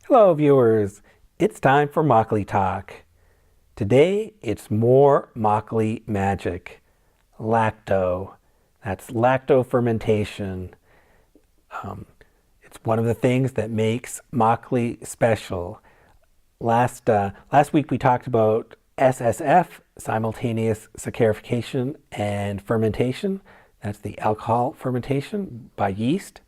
Hello viewers, it's time for makgeolli talk. Today it's more makgeolli magic. Lacto, that's lacto-fermentation. It's one of the things that makes makgeolli special. Last week we talked about SSF, simultaneous saccharification and fermentation. That's the alcohol fermentation by yeast.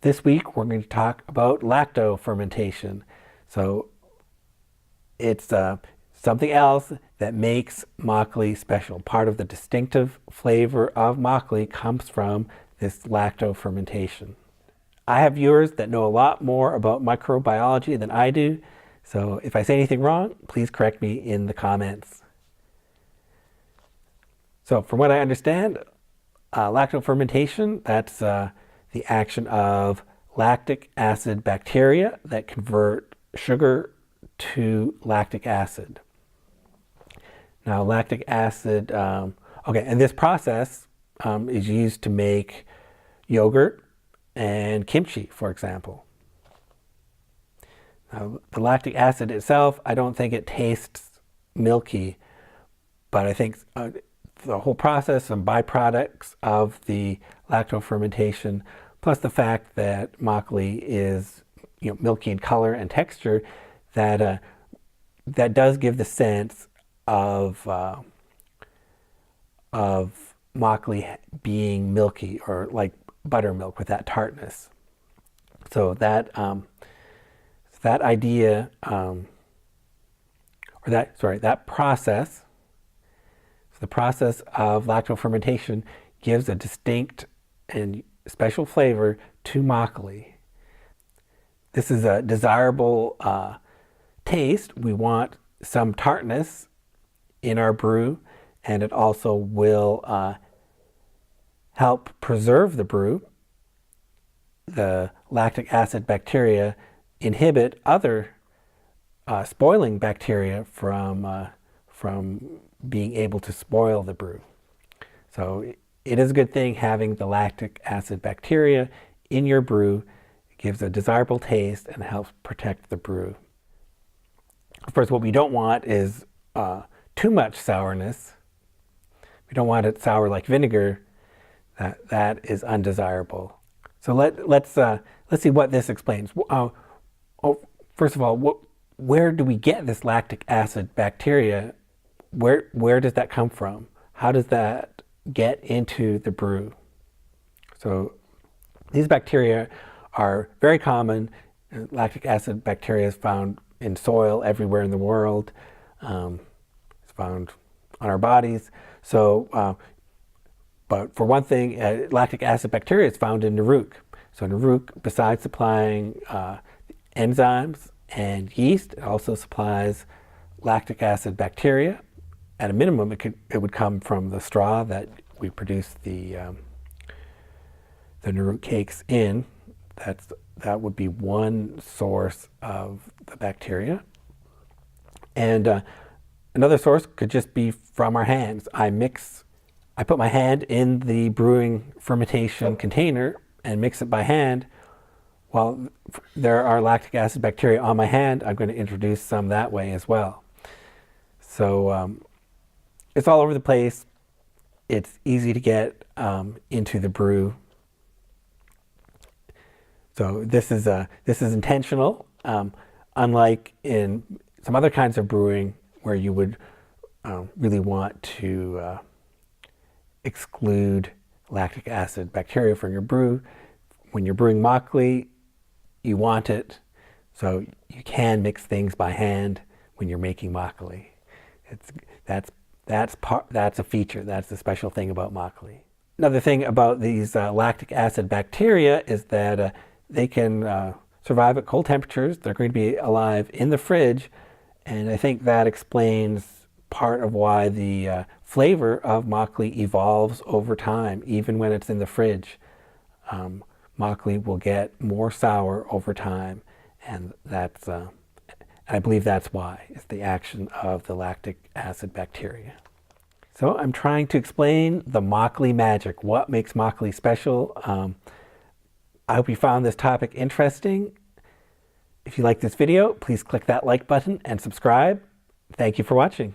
This week we're going to talk about lacto-fermentation. So it's something else that makes makgeolli special. Part of the distinctive flavor of makgeolli comes from this lacto-fermentation. I have viewers that know a lot more about microbiology than I do, so if I say anything wrong, please correct me in the comments. So from what I understand, lacto-fermentation, that's the action of lactic acid bacteria that convert sugar to lactic acid. Now, lactic acid, and this process is used to make yogurt and kimchi, for example. Now, the lactic acid itself, I don't think it tastes milky, but I think the whole process and byproducts of the lacto-fermentation, plus the fact that makgeolli is milky in color and texture, that does give the sense of makgeolli being milky or like buttermilk with that tartness. So that idea, that process. The process of lacto-fermentation gives a distinct and special flavor to makgeolli. This is a desirable taste. We want some tartness in our brew, and it also will help preserve the brew. The lactic acid bacteria inhibit other spoiling bacteria from being able to spoil the brew. So it is a good thing having the lactic acid bacteria in your brew. It gives a desirable taste and helps protect the brew. Of course, what we don't want is too much sourness. We don't want it sour like vinegar. That is undesirable. So let's see what this explains. First of all, where do we get this lactic acid bacteria? Where does that come from? How does that get into the brew? So these bacteria are very common. Lactic acid bacteria is found in soil everywhere in the world. It's found on our bodies. So, but for one thing, lactic acid bacteria is found in Naruk. So Naruk, besides supplying enzymes and yeast, it also supplies lactic acid bacteria. At a minimum, it would come from the straw that we produce the Naruk cakes in. That would be one source of the bacteria. And another source could just be from our hands. I put my hand in the brewing fermentation container and mix it by hand. While there are lactic acid bacteria on my hand, I'm going to introduce some that way as well. So it's all over the place. It's easy to get into the brew. So this is intentional, unlike in some other kinds of brewing where you would really want to exclude lactic acid bacteria from your brew. When you're brewing makgeolli, you want it, so you can mix things by hand when you're making makgeolli. That's a feature. That's the special thing about makgeolli. Another thing about these lactic acid bacteria is that they can survive at cold temperatures. They're going to be alive in the fridge, and I think that explains part of why the flavor of makgeolli evolves over time, even when it's in the fridge. Makgeolli will get more sour over time, and I believe that's why. It's the action of the lactic acid bacteria. So I'm trying to explain the makgeolli magic. What makes makgeolli special? I hope you found this topic interesting. If you like this video, please click that like button and subscribe. Thank you for watching.